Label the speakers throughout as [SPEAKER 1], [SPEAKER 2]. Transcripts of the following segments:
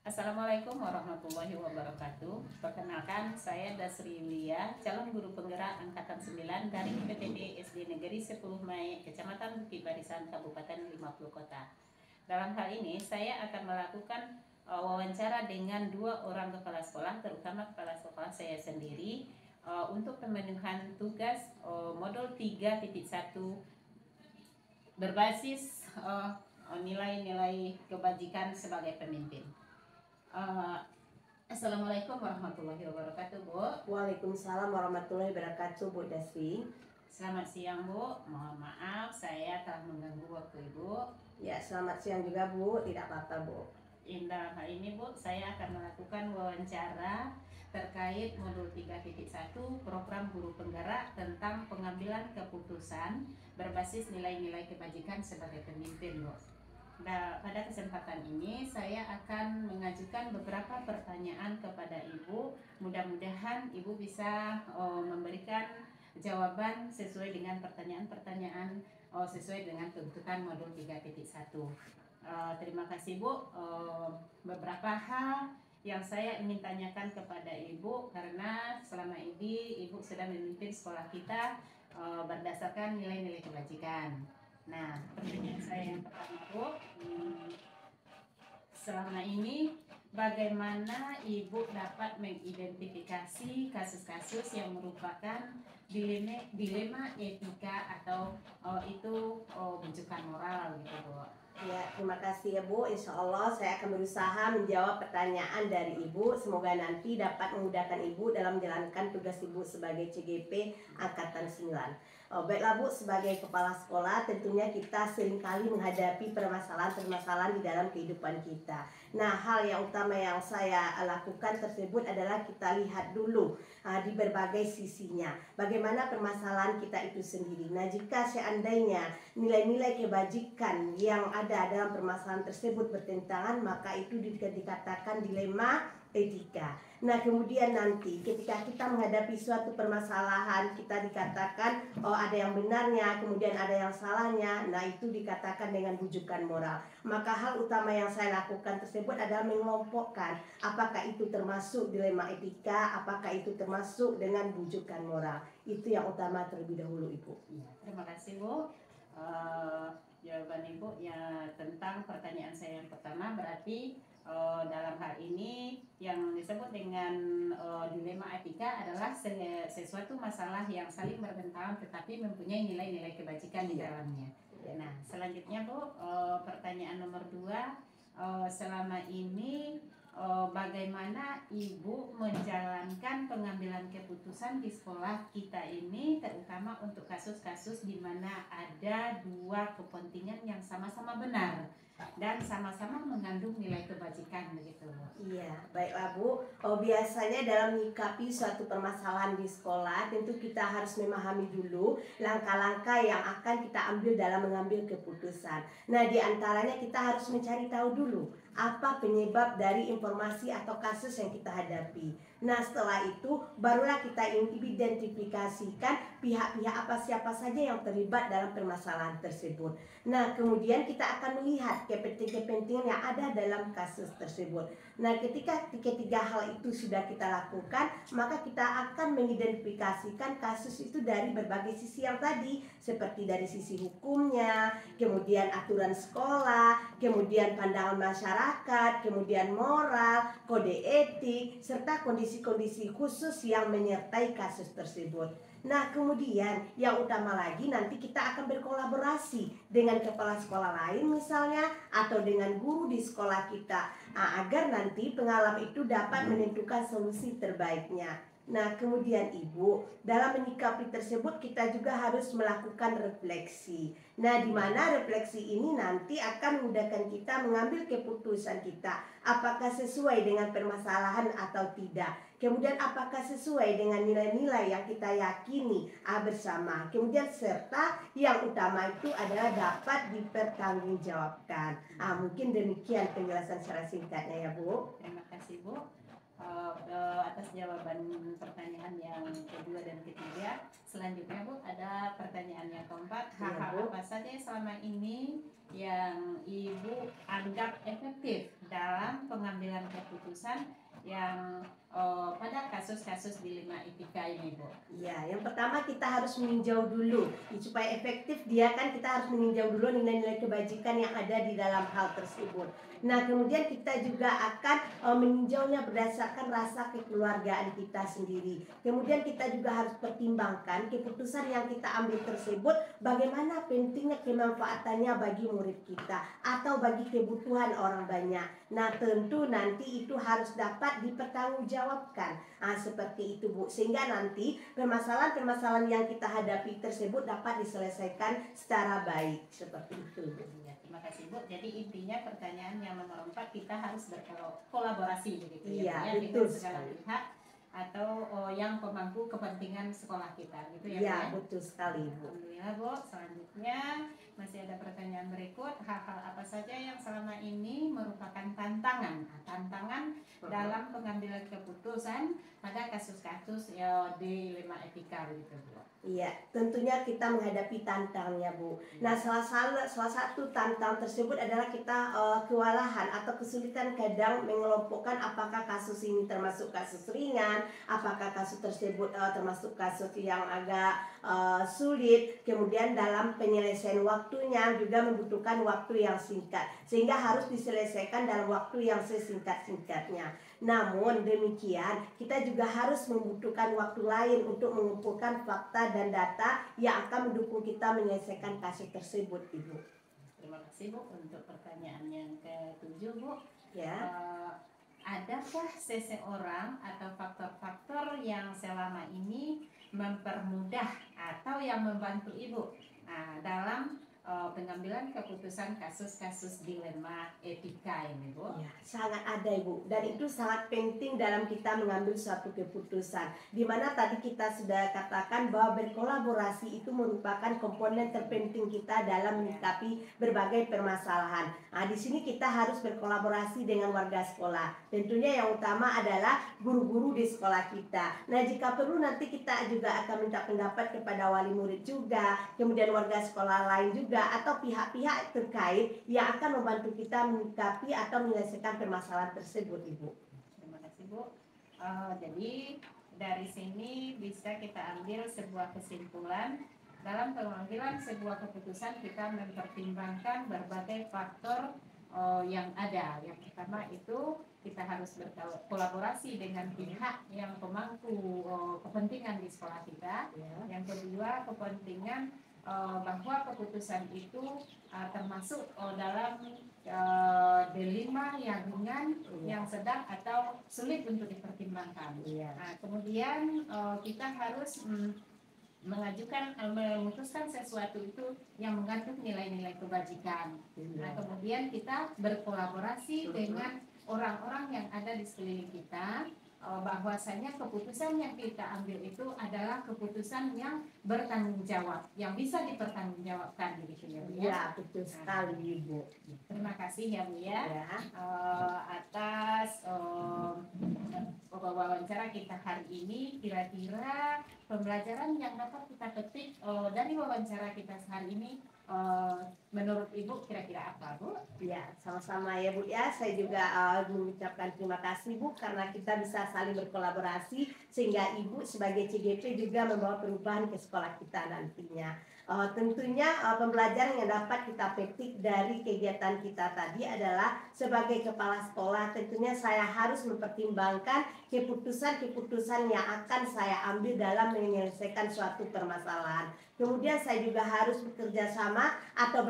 [SPEAKER 1] Assalamualaikum warahmatullahi wabarakatuh. Perkenalkan, saya Dasri Yulia, calon guru penggerak angkatan 9 dari PTD SD Negeri 10 Mai, Kecamatan Bukit Barisan, Kabupaten 50 Kota. Dalam hal ini, saya akan melakukan wawancara dengan dua orang kepala sekolah, terutama kepala sekolah saya sendiri, untuk pemenuhan tugas modul 3.1 berbasis nilai-nilai kebajikan sebagai pemimpin. Assalamualaikum warahmatullahi wabarakatuh, Bu.
[SPEAKER 2] Waalaikumsalam warahmatullahi wabarakatuh, Bu Dasri.
[SPEAKER 1] Selamat siang, Bu. Mohon maaf saya telah mengganggu waktu Ibu.
[SPEAKER 2] Ya, selamat siang juga, Bu. Tidak apa-apa, Bu.
[SPEAKER 1] Dalam hal ini, Bu, saya akan melakukan wawancara terkait modul 3.1 program guru penggerak tentang pengambilan keputusan berbasis nilai-nilai kebajikan sebagai pemimpin, Bu. Nah, pada kesempatan ini saya akan mengajukan beberapa pertanyaan kepada Ibu. Mudah-mudahan Ibu bisa memberikan jawaban sesuai dengan pertanyaan-pertanyaan sesuai dengan tuntutan modul 3.1. Terima kasih, Bu. Beberapa hal yang saya ingin tanyakan kepada Ibu karena selama ini Ibu sudah memimpin sekolah kita berdasarkan nilai-nilai kebajikan. Nah, pertanyaan saya yang pertama, Bu, selama ini bagaimana Ibu dapat mengidentifikasi kasus-kasus yang merupakan dilema etika atau itu bentukan moral gitu, Bu?
[SPEAKER 2] Ya, terima kasih ya, Bu. Insya Allah saya akan berusaha menjawab pertanyaan dari Ibu. Semoga nanti dapat memudahkan Ibu dalam menjalankan tugas Ibu sebagai CGP Angkatan 9. Baiklah, Bu, sebagai kepala sekolah tentunya kita seringkali menghadapi permasalahan-permasalahan di dalam kehidupan kita. Nah, hal yang utama yang saya lakukan tersebut adalah kita lihat dulu di berbagai sisinya. Bagaimana permasalahan kita itu sendiri. Nah, jika seandainya nilai-nilai kebajikan yang ada dalam permasalahan tersebut bertentangan, maka itu dikatakan dilema etika. Nah, kemudian nanti ketika kita menghadapi suatu permasalahan, kita dikatakan ada yang benarnya, kemudian ada yang salahnya. Nah, itu dikatakan dengan bujukan moral. Maka hal utama yang saya lakukan tersebut adalah mengelompokkan apakah itu termasuk dilema etika, apakah itu termasuk dengan bujukan moral. Itu yang utama terlebih dahulu, Ibu.
[SPEAKER 1] Ya, terima kasih, Bu. Jawaban Ibu ya tentang pertanyaan saya yang pertama berarti dalam hal ini yang disebut dengan dilema etika adalah sesuatu masalah yang saling bertentangan tetapi mempunyai nilai-nilai kebajikan di dalamnya. Nah, selanjutnya, Bu, pertanyaan nomor 2, selama ini bagaimana Ibu menjalankan pengambilan keputusan di sekolah kita ini, terutama untuk kasus-kasus di mana ada dua kepentingan yang sama-sama benar dan sama-sama mengandung nilai kebajikan begitu, Bu.
[SPEAKER 2] Iya, baiklah, Bu. Biasanya dalam menyikapi suatu permasalahan di sekolah, tentu kita harus memahami dulu langkah-langkah yang akan kita ambil dalam mengambil keputusan. Nah, di antaranya kita harus mencari tahu dulu apa penyebab dari informasi atau kasus yang kita hadapi. Nah, setelah itu barulah kita identifikasikan pihak-pihak siapa saja yang terlibat dalam permasalahan tersebut. Nah, kemudian kita akan melihat kepentingan yang ada dalam kasus tersebut. Nah, ketika ketiga hal itu sudah kita lakukan, maka kita akan mengidentifikasikan kasus itu dari berbagai sisi yang tadi, seperti dari sisi hukumnya, kemudian aturan sekolah, kemudian pandangan masyarakat, kemudian moral, kode etik, serta kondisi-kondisi khusus yang menyertai kasus tersebut. Nah, kemudian yang utama lagi nanti kita akan berkolaborasi dengan kepala sekolah lain misalnya, atau dengan guru di sekolah kita, agar nanti pengalaman itu dapat menentukan solusi terbaiknya. Nah, kemudian Ibu, dalam menyikapi tersebut kita juga harus melakukan refleksi. Nah, di mana refleksi ini nanti akan memudahkan kita mengambil keputusan kita, apakah sesuai dengan permasalahan atau tidak. Kemudian apakah sesuai dengan nilai-nilai yang kita yakini bersama. Kemudian serta yang utama itu adalah dapat dipertanggungjawabkan. Mungkin demikian penjelasan secara singkatnya ya, Bu.
[SPEAKER 1] Terima kasih, Bu, atas jawaban pertanyaan yang kedua dan ketiga. Selanjutnya, Bu, ada pertanyaan yang keempat. Hal-hal apa saja selama ini yang Ibu anggap efektif dalam pengambilan keputusan yang pada kasus-kasus dilema etika ini, Bu?
[SPEAKER 2] Ya, yang pertama kita harus meninjau dulu. Supaya efektif dia kan kita harus meninjau dulu nilai-nilai kebajikan yang ada di dalam hal tersebut. Nah, kemudian kita juga akan meninjaunya berdasarkan rasa kekeluargaan kita sendiri. Kemudian kita juga harus pertimbangkan keputusan yang kita ambil tersebut bagaimana pentingnya kemanfaatannya bagi murid kita atau bagi kebutuhan orang banyak. Nah, tentu nanti itu harus dapat dipertanggungjawabkan. Seperti itu, Bu. Sehingga nanti permasalahan-permasalahan yang kita hadapi tersebut dapat diselesaikan secara baik. Seperti itu, Bu.
[SPEAKER 1] Ya, terima kasih, Bu. Jadi intinya pertanyaan yang nomor 4, kita harus berkolaborasi begitu ya,
[SPEAKER 2] Iya, betul
[SPEAKER 1] dengan segala
[SPEAKER 2] sekali.
[SPEAKER 1] pihak atau yang pemangku kepentingan sekolah kita gitu ya, Bu,
[SPEAKER 2] Iya,
[SPEAKER 1] ya?
[SPEAKER 2] betul sekali, Bu.
[SPEAKER 1] Alhamdulillah, Bu. Selanjutnya masih ada pertanyaan berikut. Hal-hal apa saja yang selama ini merupakan tantangan dalam pengambilan keputusan pada kasus-kasus dilema etika begitu, Bu?
[SPEAKER 2] Iya, tentunya kita menghadapi tantangannya, Bu. Nah, salah satu tantangan tersebut adalah kita kewalahan atau kesulitan kadang mengelompokkan apakah kasus ini termasuk kasus ringan, apakah kasus tersebut termasuk kasus yang agak sulit. Kemudian dalam penyelesaian waktunya juga membutuhkan waktu yang singkat, sehingga harus diselesaikan dalam waktu yang sesingkat-singkatnya. Namun demikian, kita juga harus membutuhkan waktu lain untuk mengumpulkan fakta dan data yang akan mendukung kita menyelesaikan kasus tersebut, Ibu.
[SPEAKER 1] Terima kasih, Bu, untuk pertanyaan yang ke-7, Bu.
[SPEAKER 2] Ya.
[SPEAKER 1] Adakah seseorang atau faktor-faktor yang selama ini mempermudah atau yang membantu Ibu dalam pengambilan keputusan kasus-kasus dilema etika ini, Bu?
[SPEAKER 2] Ya, sangat ada, Ibu, dan itu sangat penting dalam kita mengambil suatu keputusan. Di mana tadi kita sudah katakan bahwa berkolaborasi itu merupakan komponen terpenting kita dalam menyikapi berbagai permasalahan. Di sini kita harus berkolaborasi dengan warga sekolah. Tentunya yang utama adalah guru-guru di sekolah kita. Nah, jika perlu nanti kita juga akan minta pendapat kepada wali murid juga, kemudian warga sekolah lain juga, atau pihak-pihak terkait yang akan membantu kita menyikapi atau menyelesaikan permasalahan tersebut, Ibu.
[SPEAKER 1] Terima kasih, Bu. Jadi dari sini bisa kita ambil sebuah kesimpulan dalam pengambilan sebuah keputusan kita mempertimbangkan berbagai faktor yang ada. Yang pertama itu kita harus berkolaborasi dengan pihak yang pemangku kepentingan di sekolah kita. Yang kedua, kepentingan bahwa keputusan itu termasuk dalam dilema yang ringan, yang sedang atau sulit untuk dipertimbangkan. Nah, kemudian kita harus memutuskan sesuatu itu yang mengandung nilai-nilai kebajikan. Nah, kemudian kita berkolaborasi dengan orang-orang yang ada di sekeliling kita, bahwasanya keputusan yang kita ambil itu adalah keputusan yang bertanggung jawab, yang bisa dipertanggungjawabkan begitu ya, Bu, ya?
[SPEAKER 2] Ya, betul sekali, Ibu.
[SPEAKER 1] Terima kasih ya, Bu, ya, atas wawancara kita hari ini. Kira-kira pembelajaran yang dapat kita petik dari wawancara kita hari ini menurut Ibu kira-kira apa, Bu?
[SPEAKER 2] Ya, sama-sama ya, Bu, ya. Saya juga mengucapkan terima kasih, Bu, karena kita bisa saling berkolaborasi sehingga Ibu sebagai CGP juga membawa perubahan ke sekolah kita nantinya. Tentunya pembelajaran yang dapat kita petik dari kegiatan kita tadi adalah sebagai kepala sekolah tentunya saya harus mempertimbangkan keputusan-keputusan yang akan saya ambil dalam menyelesaikan suatu permasalahan. Kemudian saya juga harus bekerja sama atau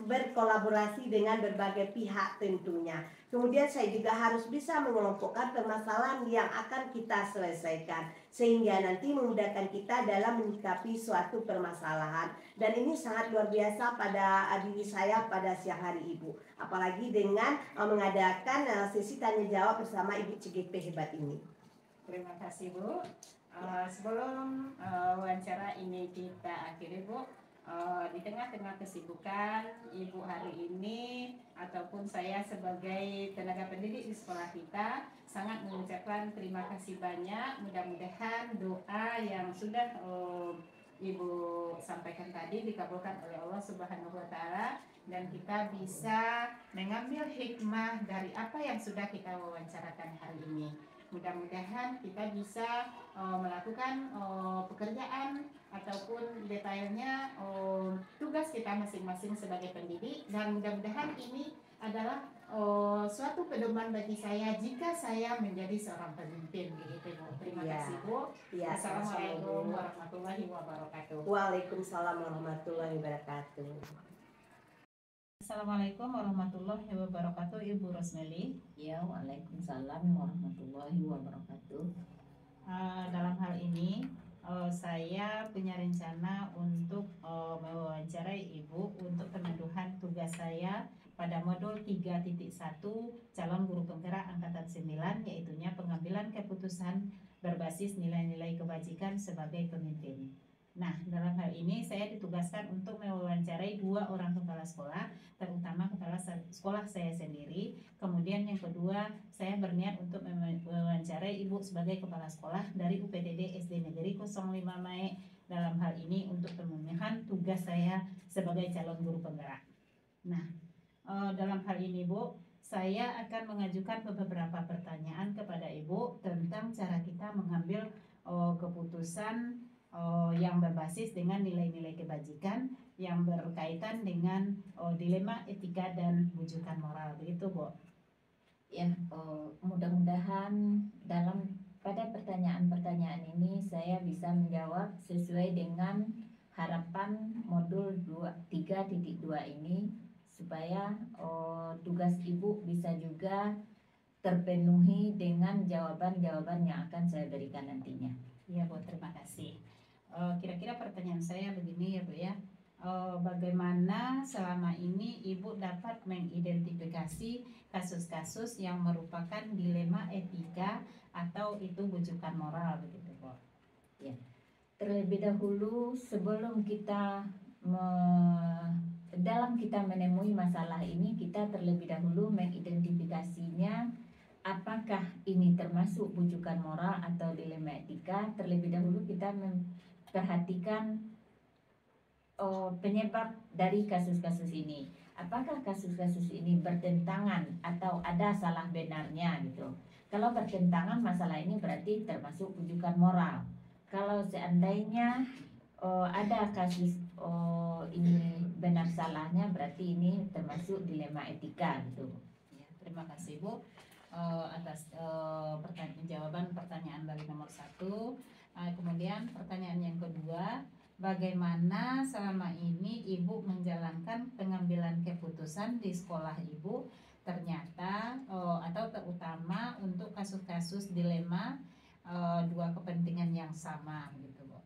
[SPEAKER 2] berkolaborasi dengan berbagai pihak tentunya. Kemudian saya juga harus bisa mengelompokkan permasalahan yang akan kita selesaikan sehingga nanti memudahkan kita dalam menyikapi suatu permasalahan. Dan ini sangat luar biasa pada diri saya pada siang hari, Ibu. Apalagi dengan mengadakan sesi tanya jawab bersama Ibu CGP hebat ini.
[SPEAKER 1] Terima kasih, Bu. Sebelum wawancara ini kita akhiri, Bu, di tengah-tengah kesibukan Ibu hari ini ataupun saya sebagai tenaga pendidik di sekolah kita sangat mengucapkan terima kasih banyak. Mudah-mudahan doa yang sudah Ibu sampaikan tadi dikabulkan oleh Allah Subhanahu wa Ta'ala, dan kita bisa mengambil hikmah dari apa yang sudah kita wawancarakan hari ini. Mudah-mudahan kita bisa melakukan pekerjaan ataupun detailnya tugas kita masing-masing sebagai pendidik, dan mudah-mudahan ini adalah suatu pedoman bagi saya jika saya menjadi seorang pemimpin, begitu Bu. Terima
[SPEAKER 2] Ya.
[SPEAKER 1] kasih Bu.
[SPEAKER 2] Ya,
[SPEAKER 1] Assalamualaikum warahmatullahi wabarakatuh.
[SPEAKER 2] Waalaikumsalam warahmatullahi wabarakatuh.
[SPEAKER 1] Assalamualaikum warahmatullahi wabarakatuh, Ibu Rosmeli.
[SPEAKER 3] Ya, waalaikumsalam warahmatullahi wabarakatuh.
[SPEAKER 1] Dalam hal ini saya punya rencana untuk mewawancarai Ibu untuk peneduhan tugas saya pada modul 3.1 calon guru penggerak angkatan 9, yaitunya pengambilan keputusan berbasis nilai-nilai kebajikan sebagai pemimpin. Nah, dalam hal ini saya ditugaskan untuk mewawancarai 2 orang kepala sekolah, terutama kepala sekolah saya sendiri. Kemudian yang kedua, saya berniat untuk mewawancarai Ibu sebagai kepala sekolah dari UPTD SD Negeri 05 Mae, dalam hal ini untuk pemenuhan tugas saya sebagai calon guru penggerak. Nah, dalam hal ini Bu, saya akan mengajukan beberapa pertanyaan kepada Ibu tentang cara kita mengambil keputusan yang berbasis dengan nilai-nilai kebajikan yang berkaitan dengan dilema etika dan wujudan moral, begitu Bu.
[SPEAKER 3] Ya, mudah-mudahan pada pertanyaan-pertanyaan ini saya bisa menjawab sesuai dengan harapan modul 3.2 ini, supaya tugas Ibu bisa juga terpenuhi dengan jawaban-jawaban yang akan saya berikan nantinya.
[SPEAKER 1] Ya Bu, terima kasih. Kira-kira pertanyaan saya begini ya Bu ya. Bagaimana selama ini Ibu dapat mengidentifikasi kasus-kasus yang merupakan dilema etika atau itu wujudan moral, begitu Bu?
[SPEAKER 3] Ya, terlebih dahulu sebelum kita dalam kita menemui masalah ini, kita terlebih dahulu mengidentifikasinya apakah ini termasuk wujudan moral atau dilema etika. Terlebih dahulu kita memperhatikan penyebab dari kasus-kasus ini. Apakah kasus-kasus ini bertentangan atau ada salah benarnya gitu. Kalau bertentangan masalah ini berarti termasuk wujudan moral. Kalau seandainya ada kasus ini benar salahnya, berarti ini termasuk dilema etika gitu.
[SPEAKER 1] Ya, terima kasih Bu atas jawaban pertanyaan dari nomor 1. Kemudian pertanyaan yang kedua, bagaimana selama ini Ibu menjalankan pengambilan keputusan di sekolah Ibu ternyata atau terutama untuk kasus-kasus dilema dua kepentingan yang sama gitu Bu?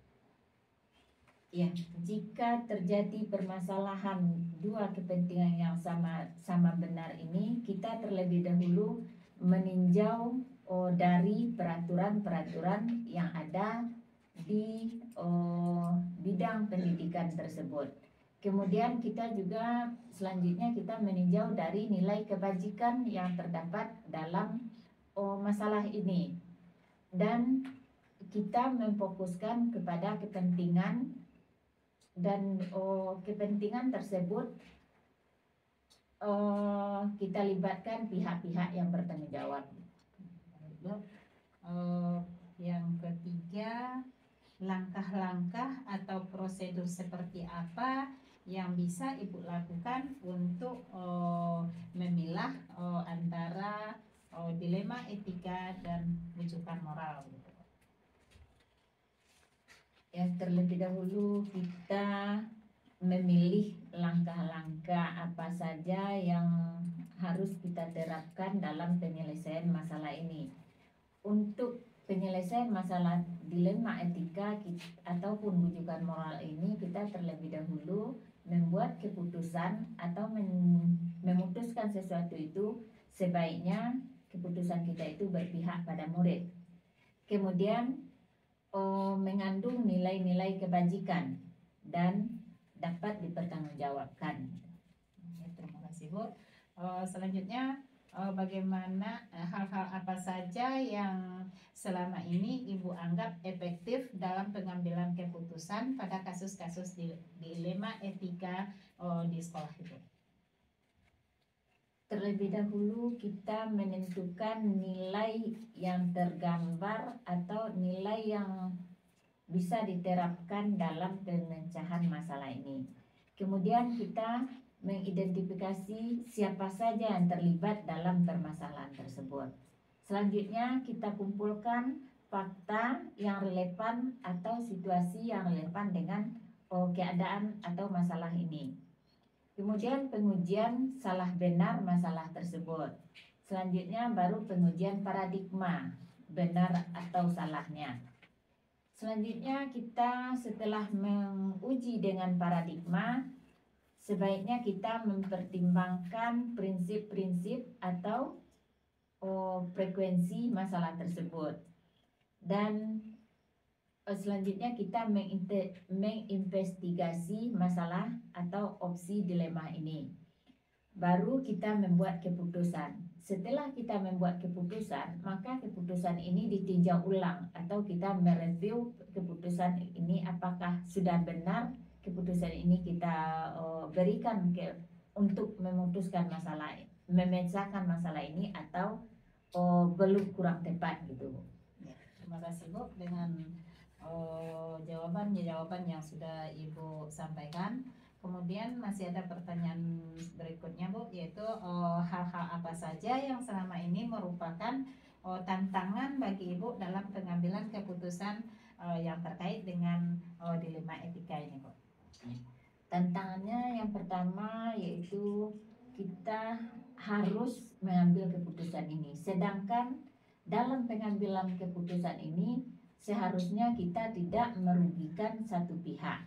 [SPEAKER 3] Ya, jika terjadi permasalahan dua kepentingan yang sama benar ini, kita terlebih dahulu meninjau dari peraturan-peraturan yang ada di bidang pendidikan tersebut. Kemudian kita juga selanjutnya kita meninjau dari nilai kebajikan yang terdapat dalam masalah ini, dan kita memfokuskan kepada kepentingan, dan kepentingan tersebut kita libatkan pihak-pihak yang bertanggung jawab.
[SPEAKER 1] Yang ketiga, langkah-langkah atau prosedur seperti apa yang bisa Ibu lakukan untuk memilah antara dilema etika dan wujudan moral gitu.
[SPEAKER 3] Ya, terlebih dahulu kita memilih langkah-langkah apa saja yang harus kita terapkan dalam penyelesaian masalah ini. Untuk penyelesaian masalah dilema etika ataupun wujudan moral ini, kita terlebih dahulu membuat keputusan atau memutuskan sesuatu itu, sebaiknya keputusan kita itu berpihak pada murid. Kemudian mengandung nilai-nilai kebajikan dan dapat dipertanggungjawabkan.
[SPEAKER 1] Ya, terima kasih Bu. Selanjutnya, bagaimana hal-hal apa saja yang selama ini Ibu anggap efektif dalam pengambilan keputusan pada kasus-kasus dilema etika di sekolah Ibu?
[SPEAKER 3] Terlebih dahulu kita menentukan nilai yang tergambar atau nilai yang bisa diterapkan dalam pemecahan masalah ini. Kemudian kita mengidentifikasi siapa saja yang terlibat dalam permasalahan tersebut. Selanjutnya kita kumpulkan fakta yang relevan atau situasi yang relevan dengan keadaan atau masalah ini. Kemudian pengujian salah benar masalah tersebut. Selanjutnya baru pengujian paradigma benar atau salahnya. Selanjutnya kita setelah menguji dengan paradigma, sebaiknya kita mempertimbangkan prinsip-prinsip atau frekuensi masalah tersebut. Dan selanjutnya kita menginvestigasi masalah atau opsi dilema ini. Baru kita membuat keputusan. Setelah kita membuat keputusan, maka keputusan ini ditinjau ulang atau kita mereview keputusan ini apakah sudah benar keputusan ini kita berikan untuk memutuskan masalah, memecahkan masalah ini atau belum kurang tepat gitu.
[SPEAKER 1] Ya, terima kasih Bu dengan jawaban yang sudah Ibu sampaikan. Kemudian masih ada pertanyaan berikutnya Bu, yaitu hal-hal apa saja yang selama ini merupakan tantangan bagi Ibu dalam pengambilan keputusan yang terkait dengan dilema etika ini Bu.
[SPEAKER 3] Tantangannya yang pertama yaitu kita harus mengambil keputusan ini. Sedangkan dalam pengambilan keputusan ini seharusnya kita tidak merugikan satu pihak.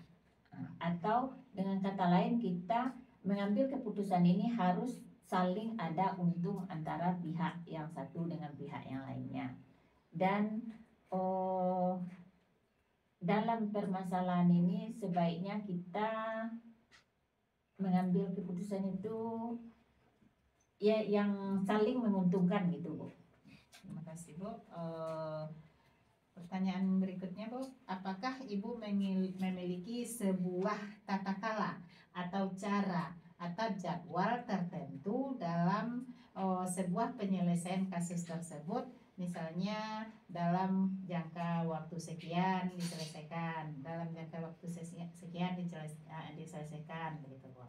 [SPEAKER 3] Atau dengan kata lain kita mengambil keputusan ini harus saling ada untung antara pihak yang satu dengan pihak yang lainnya. Dan dalam permasalahan ini sebaiknya kita mengambil keputusan itu ya yang saling menguntungkan gitu Bu.
[SPEAKER 1] Terima kasih Bu. Pertanyaan berikutnya Bu, apakah Ibu memiliki sebuah tata cara atau cara atau jadwal tertentu dalam sebuah penyelesaian kasus tersebut? Misalnya dalam jangka waktu sekian diselesaikan, dalam jangka waktu sekian diselesaikan begitu Bu.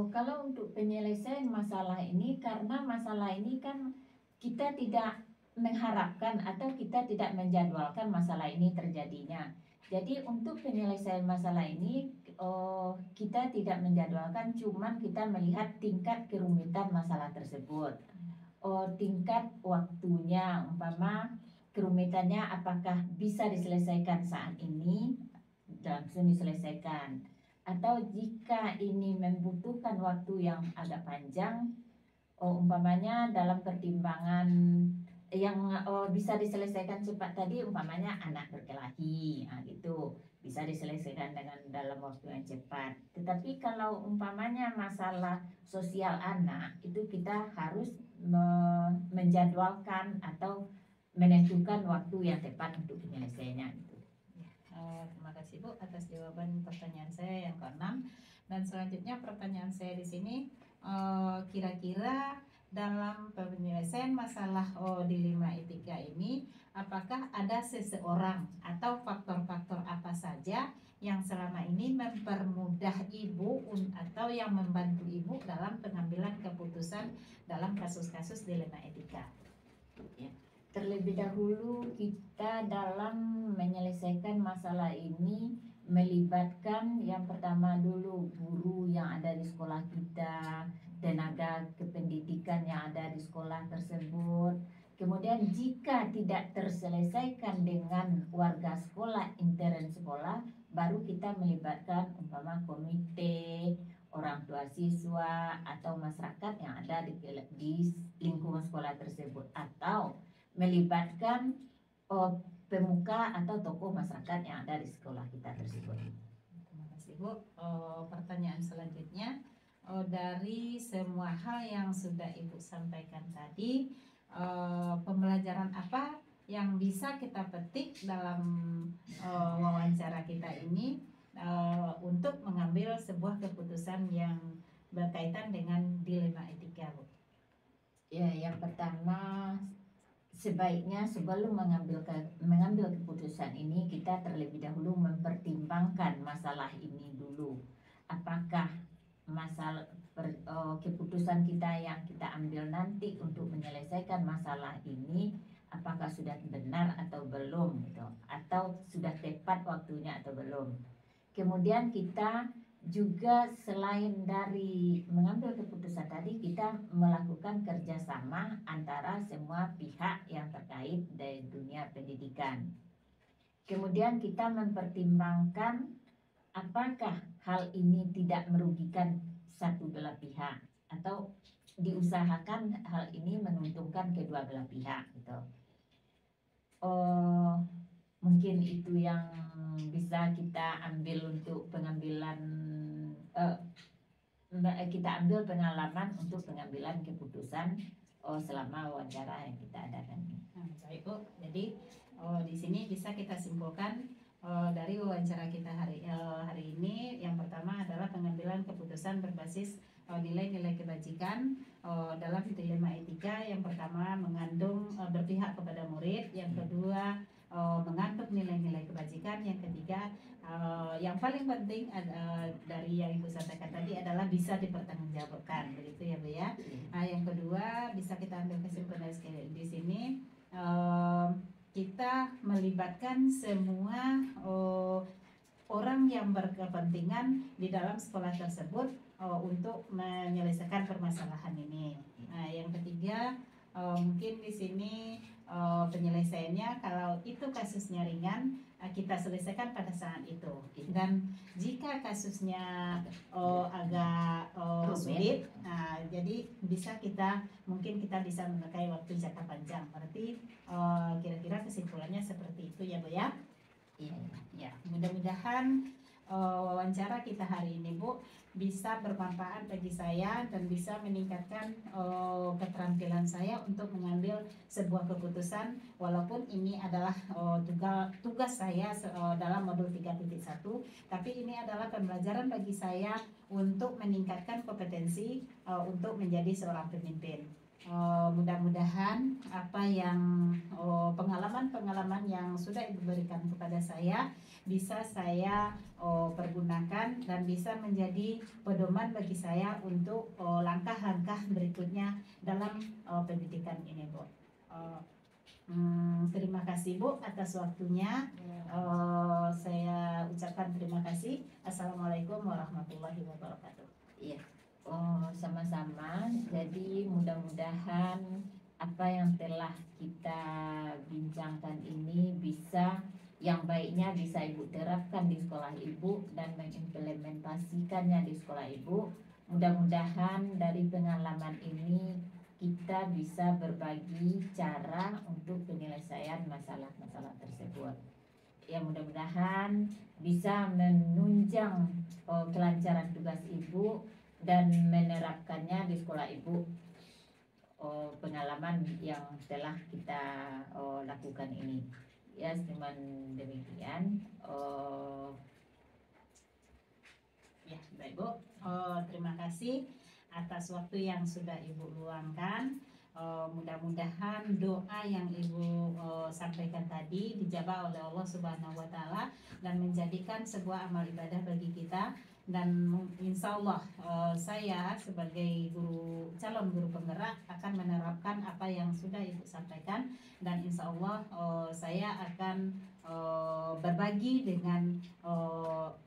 [SPEAKER 3] Kalau untuk penyelesaian masalah ini, karena masalah ini kan kita tidak mengharapkan atau kita tidak menjadwalkan masalah ini terjadinya. Jadi untuk penyelesaian masalah ini kita tidak menjadwalkan, cuman kita melihat tingkat kerumitan masalah tersebut. Tingkat waktunya, umpama kerumitannya apakah bisa diselesaikan saat ini, langsung diselesaikan. Atau jika ini membutuhkan waktu yang agak panjang, umpamanya dalam pertimbangan yang bisa diselesaikan cepat tadi, umpamanya anak berkelahi, gitu bisa diselesaikan dengan dalam waktu yang cepat. Tetapi kalau umpamanya masalah sosial anak, itu kita harus menjadwalkan atau menentukan waktu yang tepat untuk penyelesaiannya. Gitu.
[SPEAKER 1] Terima kasih Bu atas jawaban pertanyaan saya yang ke-6. Dan selanjutnya pertanyaan saya di sini, kira-kira dalam penyelesaian masalah dilema etika ini, apakah ada seseorang atau faktor-faktor apa saja yang selama ini mempermudah Ibu atau yang membantu Ibu dalam pengambilan keputusan dalam kasus-kasus dilema etika?
[SPEAKER 3] Ya. Terlebih dahulu kita dalam menyelesaikan masalah ini melibatkan yang pertama dulu guru yang ada di sekolah kita, tenaga kependidikan yang ada di sekolah tersebut. Kemudian jika tidak terselesaikan dengan warga sekolah, intern sekolah, baru kita melibatkan umpama komite, orang tua siswa atau masyarakat yang ada di lingkungan sekolah tersebut, atau melibatkan pemuka atau tokoh masyarakat yang ada di sekolah kita tersebut.
[SPEAKER 1] Terima kasih Bu. Pertanyaan selanjutnya, dari semua hal yang sudah Ibu sampaikan tadi, pembelajaran apa yang bisa kita petik dalam wawancara kita ini untuk mengambil sebuah keputusan yang berkaitan dengan dilema etika, Bu?
[SPEAKER 3] Ya, yang pertama sebaiknya sebelum mengambil keputusan ini kita terlebih dahulu mempertimbangkan masalah ini dulu. Apakah keputusan kita yang kita ambil nanti untuk menyelesaikan masalah ini apakah sudah benar atau belum gitu, atau sudah tepat waktunya atau belum. Kemudian kita juga selain dari mengambil keputusan tadi, kita melakukan kerjasama antara semua pihak yang terkait dari dunia pendidikan. Kemudian kita mempertimbangkan apakah hal ini tidak merugikan satu belah pihak atau diusahakan hal ini menguntungkan kedua belah pihak gitu. Mungkin itu yang bisa kita ambil untuk pengambilan kita ambil pengalaman untuk pengambilan keputusan selama wawancara yang kita adakan.
[SPEAKER 1] Baik, Bu. Jadi di sini bisa kita simpulkan dari wawancara kita hari ini, yang pertama adalah pengambilan keputusan berbasis nilai-nilai kebajikan dalam dilema etika. Yang pertama mengandung berpihak kepada murid, yang kedua mengandung nilai-nilai kebajikan, yang ketiga yang paling penting dari yang Ibu sampaikan tadi adalah bisa dipertanggungjawabkan, begitu ya, Bu ya. Yang kedua bisa kita ambil kesimpulan di sini, kita melibatkan semua orang yang berkepentingan di dalam sekolah tersebut untuk menyelesaikan permasalahan ini. Yang ketiga, mungkin di sini penyelesaiannya kalau itu kasusnya ringan, kita selesaikan pada saat itu. Dan jika kasusnya agak sulit, jadi mungkin kita bisa memakai waktu jangka panjang. Berarti kira-kira kesimpulannya seperti itu ya, Bu ya.
[SPEAKER 3] Iya.
[SPEAKER 1] Ya, mudah-mudahan wawancara kita hari ini, Bu, bisa bermanfaat bagi saya dan bisa meningkatkan keterampilan saya untuk mengambil sebuah keputusan, walaupun ini adalah tugas saya dalam modul 3.1, tapi ini adalah pembelajaran bagi saya untuk meningkatkan kompetensi untuk menjadi seorang pemimpin. Mudah-mudahan apa yang pengalaman-pengalaman yang sudah Ibu berikan kepada saya bisa saya pergunakan dan bisa menjadi pedoman bagi saya untuk langkah-langkah berikutnya dalam pendidikan ini, Bu. Terima kasih, Bu, atas waktunya. Saya ucapkan terima kasih. Assalamualaikum warahmatullahi wabarakatuh.
[SPEAKER 3] Iya. Sama-sama. Jadi mudah-mudahan apa yang telah kita bincangkan ini yang baiknya bisa Ibu terapkan di sekolah Ibu dan mengimplementasikannya di sekolah Ibu. Mudah-mudahan dari pengalaman ini kita bisa berbagi cara untuk penyelesaian masalah-masalah tersebut. Ya, mudah-mudahan bisa menunjang kelancaran tugas Ibu dan menerapkannya di sekolah Ibu pengalaman yang telah kita lakukan ini. Ya, cuman demikian.
[SPEAKER 1] Ya, baik, Bu. Terima kasih atas waktu yang sudah Ibu luangkan. Mudah-mudahan doa yang Ibu sampaikan tadi dijabah oleh Allah Subhanahu wa Ta'ala dan menjadikan sebuah amal ibadah bagi kita. Dan insya Allah saya sebagai calon guru penggerak akan menerapkan apa yang sudah Ibu sampaikan, dan insya Allah saya akan berbagi dengan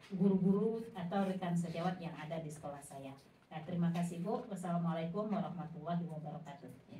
[SPEAKER 1] guru-guru atau rekan sejawat yang ada di sekolah saya. Terima kasih, Bu. Wassalamualaikum warahmatullahi wabarakatuh.